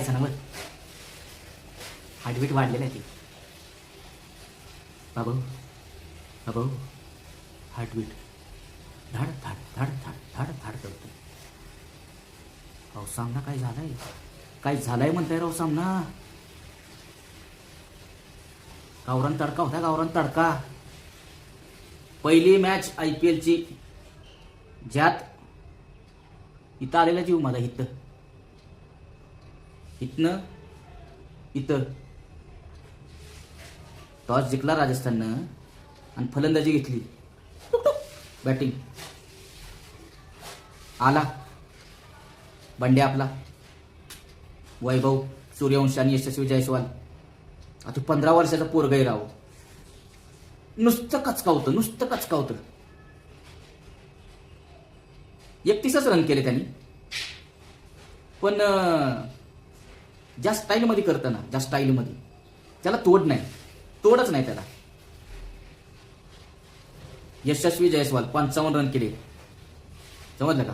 बघायचं ना मग. हार्टबीट वाढलेलं आहे ते बाबू. बाबू हार्टबीट धाड धाड धाड धाड धाड धाड करतो. अहो सामना काय झालाय, काय झालाय म्हणताय राव सामना. गावरान तडका होता, गावरान तडका. पहिली मॅच IPL ची ज्यात इथं आलेला जीव माझा. इथनं इथं टॉस जिंकला राजस्थाननं आणि फलंदाजी घेतली. बॅटिंग आला बंड्या आपला वैभव सूर्यवंशी आणि यशस्वी जायस्वाल. आता 15 वर्षाचा पोरगं राव. नुसतं कचकावतं. 31च रन केले त्यांनी. पण ज्या स्टाईलमध्ये करतं ना, ज्या स्टाईलमध्ये, त्याला तोडच नाही त्याला. यशस्वी जायस्वाल 55 रन केले. समजलं का.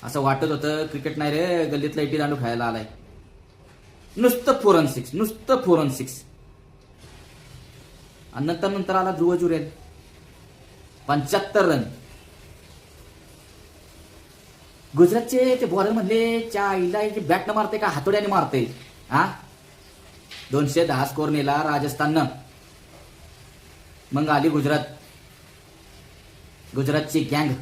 असं वाटत होतं क्रिकेट नाही रे, गल्लीतला इटी दांडू खेळायला आलाय. नुसतं 4 and 6. आणि नंतर आला ध्रुव जुरेल 75 रन. गुजरातचे ते बॉलर म्हणले च्या आईला बॅट न मारते का हातोड्याने मारते. 210 स्कोर नेला राजस्थाननं. मग आली गुजरातची गँग.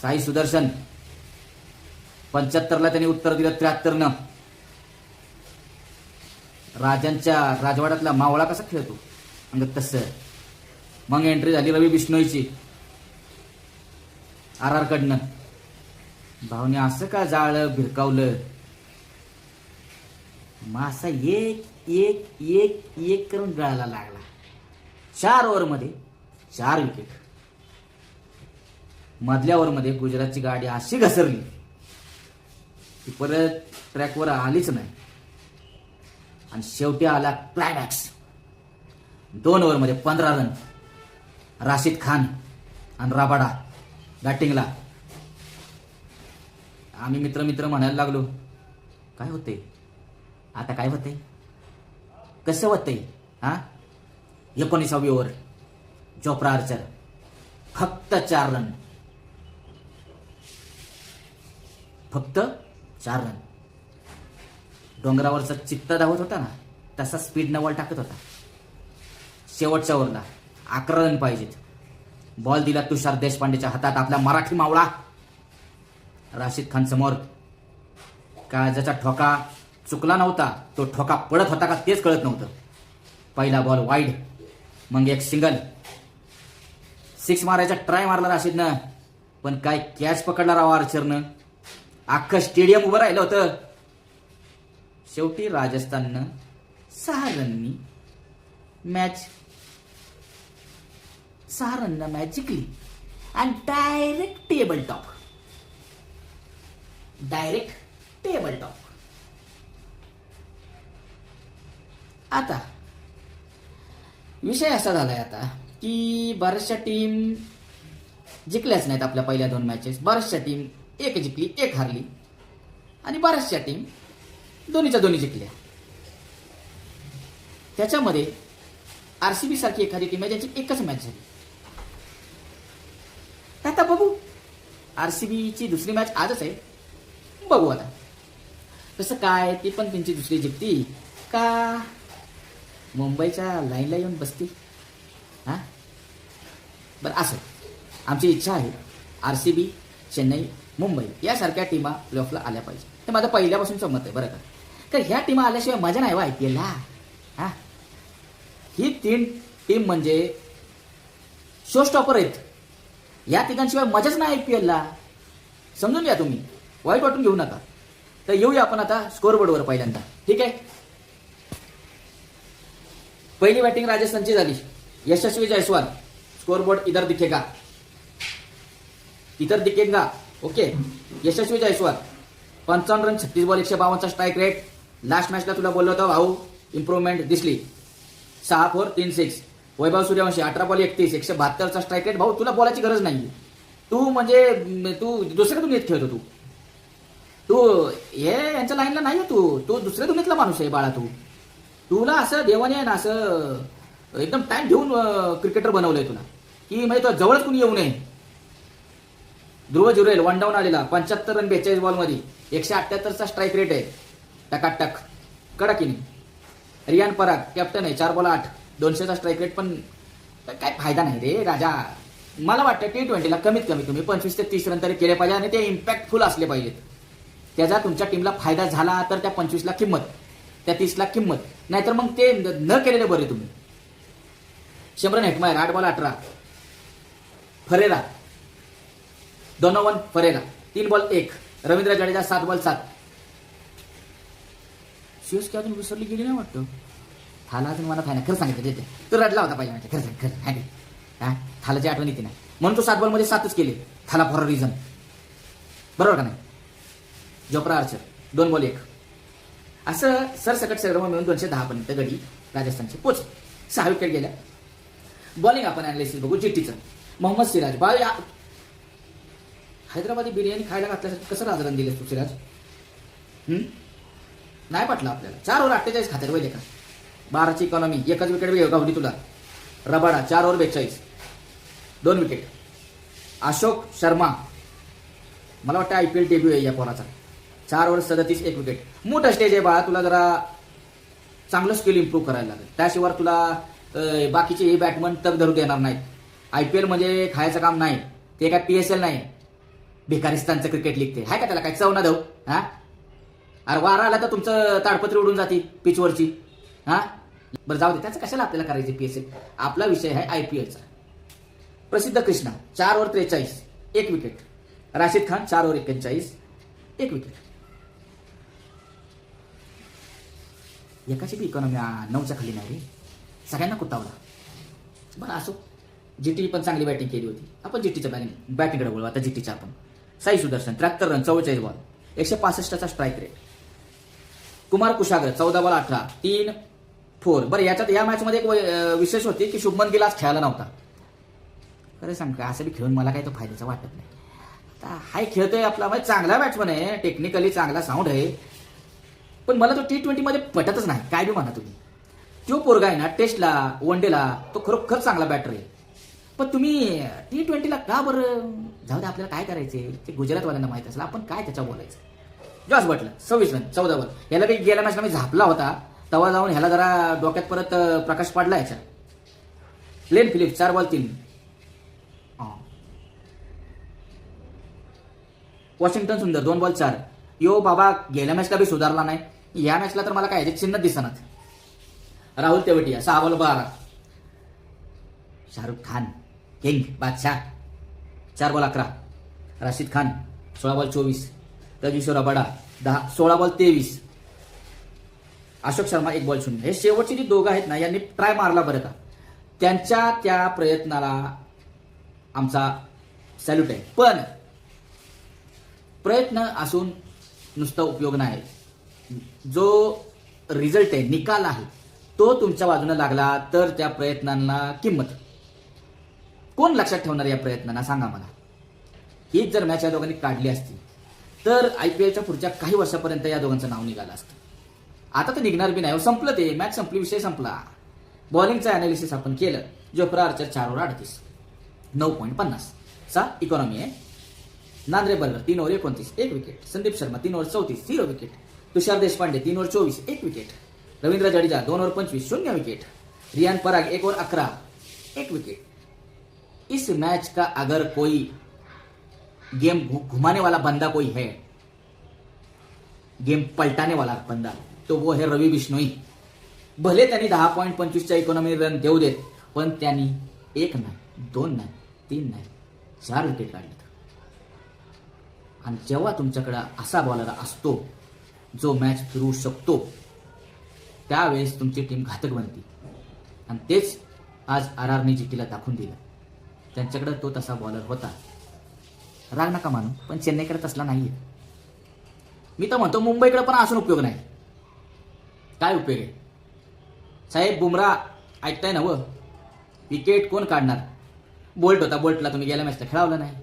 साई सुदर्शन 75 ला त्यांनी उत्तर दिलं 73 न. राजांच्या राजवाड्यातला मावळा कसा खेळतो अंगत तसं. मग एंट्री झाली रवी बिश्नोईची RR कडनं. भावने असं का जाळ भिरकावलं. मासा एक करून गळायला लागला. 4 ओव्हरमध्ये 4 विकेट. मधल्या ओव्हरमध्ये गुजरातची गाडी अशी घसरली ती परत ट्रॅकवर आलीच नाही. आणि शेवटी आला क्लायमॅक्स. 2 ओव्हरमध्ये 15 रन. राशिद खान आणि राबाडा बॅटिंगला. आम्ही मित्र म्हणायला लागलो काय होते आता, काय होते, कसं होते. 19वी ओव्हर जोफ्रा आर्चर फक्त 4 रन. डोंगरावरचा चित्ता धावत होता ना तसा स्पीड नवल टाकत होता. शेवटच्या ओव्हरला 11 रन पाहिजेत. बॉल दिला तुषार देशपांडेच्या हातात. आपला मराठी मावळा राशिद खान समोर. काळजाचा ठोका चुकला नव्हता, तो ठोका पडत होता का तेच कळत नव्हतं. पहिला बॉल वाईड, मग एक सिंगल. 6 मारायचा ट्राय मारला राशिदनं, पण काय कॅच पकडला राव आर्चरनं. अख्खं स्टेडियम उभं राहिलं होतं. शेवटी राजस्थाननं 6 रननी मॅच जिंकली आणि डायरेक्ट टेबल टॉप. आता विषय असा झालाय आता की बऱ्याचशा टीम जिंकल्याच नाहीत आपल्या पहिल्या 2 मॅचेस. बऱ्याचशा टीम एक जिंकली, एक हारली. आणि बऱ्याचशा टीम दोन्ही जिंकल्या. त्याच्यामध्ये RCB सारखी एखादी टीम आहे ज्यांची एकच मॅच झाली. आता बघू, RCB ची दुसरी मॅच आजच आहे. बघू आता कसं काय. ती पण त्यांची दुसरी जिंकती का मुंबईच्या लाईनला येऊन बसती. बरं असं आमची इच्छा आहे RCB, चेन्नई, मुंबई यासारख्या टीमा प्लेऑफला आल्या पाहिजे. हे माझं पहिल्यापासूनचं मत आहे बरं का. तर ह्या टीमा आल्याशिवाय मजा नाही वा IPL ला. ही 3 टीम म्हणजे शो स्टॉपर आहेत. या तिघांशिवाय मजाच नाही IPL ला. समजून घ्या तुम्ही, वाईट वाटून घेऊ नका. तर येऊया आपण आता स्कोअरबोर्डवर पहिल्यांदा. ठीक आहे. पहिली बॅटिंग राजस्थानची झाली. यशस्वी जायस्वाल. स्कोअरबोर्ड इधर दिखेगा. Okay. Yashasvi Jaiswal 55 run, 36 ball, 152 strike rate. Last मॅचला तुला बोललो होतो भाऊ इम्प्रूव्हमेंट दिसली. 6 4 3 6. Vaibhav Suryavanshi 18 ball 31, 172 strike rate. भाऊ तुला बोलायची गरज नाही. तू म्हणजे तू दुसऱ्या दुनियेत खेळतो. तू हे यांच्या लाईनला नाही आहे, तू दुसऱ्या दुनियेतला माणूस आहे बाळा. तुला असं देवाने आहे ना असं एकदम टाइम घेऊन क्रिकेटर बनवलंय तुला, की म्हणजे तो जवळच कुणी येऊ नये. ध्रुव जुरेल वन डाऊन आलेला 75 रन 42 बॉलमध्ये, 178चा स्ट्राईक रेट आहे. टकाटक कडकिनी. रियान पराग कॅप्टन आहे, 4 बॉल 8, 200चा स्ट्राईक रेट. पण काय फायदा नाही रे राजा. मला वाटतं T20ला कमीत कमी तुम्ही 25 ते 30 रन तरी केले पाहिजे आणि ते इम्पॅक्टफुल असले पाहिजेत. त्याचा तुमच्या टीमला फायदा झाला तर त्या 25ला किंमत, त्या 30ला किंमत, नाहीतर मग ते न केलेले बरे तुम्ही. Shimron Hetmyer 8 ball 18. Ferreira Donovan Ferreira 3 ball 1. Ravindra Jadeja 7 ball 7. CSK अजून विसरली गेली नाही वाटतं. थाला अजून मला फायनल खरं सांगितलं देते. तो रडला होता पाहिजे खरं सांग खरं हा थालाची आठवण येते नाही म्हणून तो 7 बॉलमध्ये 7च केले. थाला फॉर अ रिझन. बरोबर का नाही. जोप्रा आर्चर 2 बॉल 1. असं सरसकट सर्व मिळून 210 पर्यंत गडी राजस्थानचे पोच. 6 विकेट गेल्या. बॉलिंग आपण अनालिसिस बघू. जीटीचं मोहम्मद सिराज. हैदराबादी बिर्याणी खायला घातल्यासाठी कसं राजरण दिले तू सिराज? नाही पटलं आपल्याला. 4 ओव्हर 48 खात्यात वैले का. 12ची इकॉनॉमी, एकच विकेट गावली तुला. Rabada 4 over 42, 2 wicket. Ashok Sharma मला वाटतं IPL डेब्यू आहे या पोराचा. 4 ओव्हर 37, 1 विकेट. मोठा स्टेज आहे बाळा, तुला जरा चांगलं स्किल इम्प्रूव्ह करायला लागेल. त्याशिवाय तुला बाकीचे हे बॅटमन तग धरू देणार नाहीत. IPL म्हणजे खायचं काम नाही, ते काय PSL नाही. भिकारिस्तानचं क्रिकेट लीग ते आहे का, त्याला काय चव ना देऊ. हा अरे वारा आला तर तुमचं ताडपत्री उडून जाते पिचवरची. हा बरं जाऊ दे, त्याचं कशाला आपल्याला करायचे PSL. आपला विषय आहे IPLचा. प्रसिद्ध Krishna 4 over 43, 1 wicket. Rashid Khan 4 over 41, 1 wicket. एकाची बी इकॉनॉमी 9च्या खाली नाही रे. सगळ्यांना कुत्तावला. बरं असो, जीटी पण चांगली बॅटिंग केली होती. आपण जीटीच्या बॅटिंगकडे बोलू आता. जीटीच्या आपण साई सुदर्शन 73 रन 44 बॉल, 165चा strike rate. Kumar Kushagra 14 ball 18, 3 4. बरं याच्यात या मॅचमध्ये एक विशेष होती की शुभमन गिल आज खेळायला नव्हता. खरं सांग का, असं बी खेळून मला काही तो फायद्याचा वाटत नाही. आता हाय खेळतोय आपला, म्हणजे चांगला बॅट्समन आहे, टेक्निकली चांगला साऊंड आहे, पण मला तो T20 मध्ये पटतच नाही. काय बी म्हणा तुम्ही. तो पोरगा आहे ना टेस्टला वनडेला तो खरोखर चांगला बॅटर आहे. पण तुम्ही T20ला का बरं. जाऊ दे, आपल्याला काय करायचे ते गुजरातवाल्यांना माहित असेल. आपण काय त्याच्या बोलायचं. जॉस बटलर 26 रन 14 बॉल. ह्याला काही गेल्या मॅचला मी झापला होता तेव्हा जाऊन ह्याला जरा डोक्यात परत प्रकाश पाडला याच्या. Glenn Phillips 4 ball 3. वॉशिंग्टन सुंदर 2 बॉल 4. यो बाबा गेल्या मॅचला बी सुधारला नाही, या मॅचला तर मला काय याचे चिन्ह दिसणार. Rahul Tewatia 6 ball 12. Shahrukh Khan king Badshah 4 ball 11. Rashid Khan 16 ball 24. रजिशोर Rabada 16 ball 23. Ashok Sharma 1 ball 0. हे शेवटची जी दोघं आहेत ना, यांनी ट्राय मारला बरं का. त्यांच्या त्या प्रयत्नाला आमचा सॅल्यूट आहे. पण प्रयत्न असून नुसता उपयोग नाही. जो रिझल्ट आहे, निकाल आहे, तो तुमच्या बाजूने लागला तर त्या प्रयत्नांना किंमत. कोण लक्षात ठेवणार या प्रयत्नांना सांगा मला. हीच जर मॅच या दोघांनी काढली असती तर IPLच्या पुढच्या काही वर्षापर्यंत या दोघांचं नाव निघालं असतं. आता तर निघणार बी नाही. संपलं ते, मॅच संपली, विषय संपला. बॉलिंगचं अनालिसिस आपण केलं. जोफ्रा आर्चर 4 ओव्हर 38, 9.50चा इकॉनॉमी आहे. Nandre Burger 3 over 29, 1 wicket. Sandeep Sharma 3 over 34, 0 wicket. Tushar Deshpande 3 over 24, 1 wicket. Ravindra Jadeja 2 over 25, 0 wicket. Riyan Parag 1 over 11, 1 wicket. इस मैच का अगर कोई गेम घुमाने वाला बंदा कोई है, गेम पलटाने वाला बंदा, तो वो है रवि बिश्नोई. भले त्यांनी 10.25च्या इकॉनॉमी रन देऊ देत, पण त्यांनी 1 नाही, 2 नाही, 3 नाही, 4 विकेट काढले. आणि जेव्हा तुमच्याकडे असा बॉलर असतो जो मॅच फिरवू शकतो, त्यावेळेस तुमची टीम घातक बनते. आणि तेच आज RRने जीटीला दाखवून दिलं. त्यांच्याकडे तो तसा बॉलर होता. राग नका मानू, पण चेन्नईकडे तसला नाहीये. मी तर म्हणतो मुंबईकडे पण असून उपयोग नाही. काय उपयोग आहे साहेब. बुमरा ऐकताय ना व, विकेट कोण काढणार. बोल्ट होता, बोल्टला तुम्ही गेल्या मॅचला खेळवलं नाही.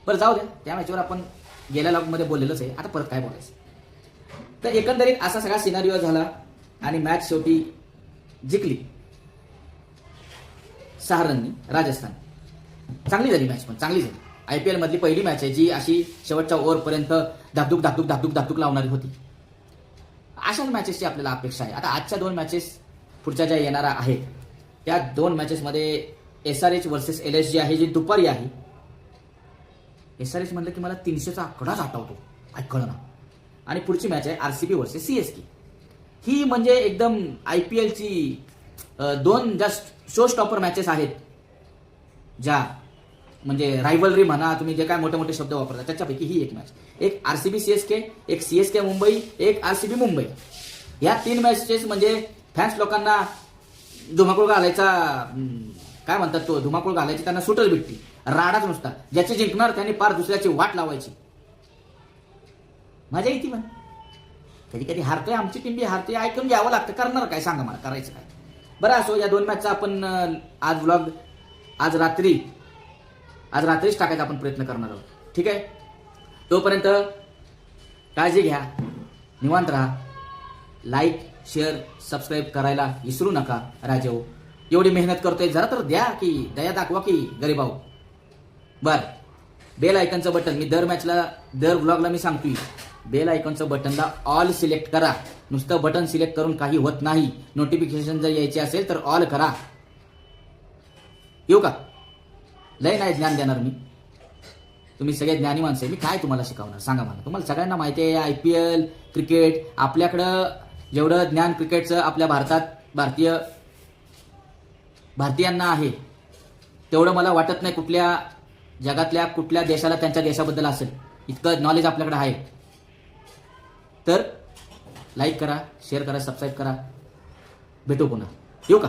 बरं जाऊ द्या, त्या मॅचवर आपण गेल्या लॉगमध्ये बोललेलंच आहे, आता परत काय बोलायचं. तर एकंदरीत असा सगळा सिनारिओ झाला आणि मॅच शेवटी जिंकली 6 रननी राजस्थान. चांगली झाली मॅच, पण चांगली झाली. IPL मधली पहिली मॅच आहे जी अशी शेवटच्या ओव्हरपर्यंत धाकधूक धाकधूक धाकधूक धाकधूक लावणारी होती. अशाच मॅचेसची आपल्याला अपेक्षा आहे. आता आजच्या 2 मॅचेस पुढच्या ज्या येणाऱ्या आहेत त्या 2 मॅचेसमध्ये SRH वर्सेस LSG आहे जी दुपारी आहे. SRH म्हणलं की मला 300चा आकडाच आठवतो, काय कळना. आणि पुढची मॅच आहे RCB वर्सेस CSK. ही म्हणजे एकदम IPLची 2 जस्ट शो स्टॉपर मॅचेस आहेत, ज्या म्हणजे रायव्हलरी म्हणा तुम्ही, जे काय मोठे मोठे शब्द वापरता त्याच्यापैकी ही एक मॅच. एक RCB CSK, एक CSK मुंबई, एक RCB मुंबई. या 3 मॅचेस म्हणजे फॅन्स लोकांना धुमाकूळ घालायचा, काय म्हणतात तो, धुमाकूळ घालायची त्यांना सुटच भेटती, राडाच नुसता. ज्याचे जिंकणार त्यांनी पार दुसऱ्याची वाट लावायची. मजा येते. पण कधी कधी हारतोय, आमची टीम बी हारतोय, ऐकून घ्यावं लागतं. करणार काय, सांगा मला, करायचं काय. बरं असो, या 2 मॅचचा आपण आज व्लॉग आज रात्रीच टाकायचा आपण प्रयत्न करणार आहोत. ठीक आहे, तोपर्यंत काळजी घ्या, निवांत राहा. लाईक शेअर सबस्क्राईब करायला विसरू नका. राजेहो एवढी मेहनत करतोय, जरा तर द्या की, दया दाखवा की गरीबाऊ. बर, बेल आयकॉनचं बटन मी दर मॅचला दर व्लॉगला मी सांगतोय, बेल आयकॉनचं बटनला ऑल सिलेक्ट करा. नुसतं बटन सिलेक्ट करून काही होत नाही. नोटिफिकेशन जर यायचे असेल तर ऑल करा. येऊ का? लय नाही ज्ञान देणार मी, तुम्ही सगळे ज्ञानी माणसं आहे. मी काय तुम्हाला शिकवणार सांगा मला. तुम्हाला सगळ्यांना माहिती आहे IPL क्रिकेट, आपल्याकडं जेवढं ज्ञान क्रिकेटचं आपल्या भारतीयांना आहे तेवढं मला वाटत नाही कुठल्या जगातल्या कुठल्या देशाला त्यांच्या देशाबद्दल असेल. इतकं नॉलेज आपल्याकडे आहे. तर लाईक करा, शेअर करा, सबस्क्राईब करा. भेटू पुन्हा. येऊ का?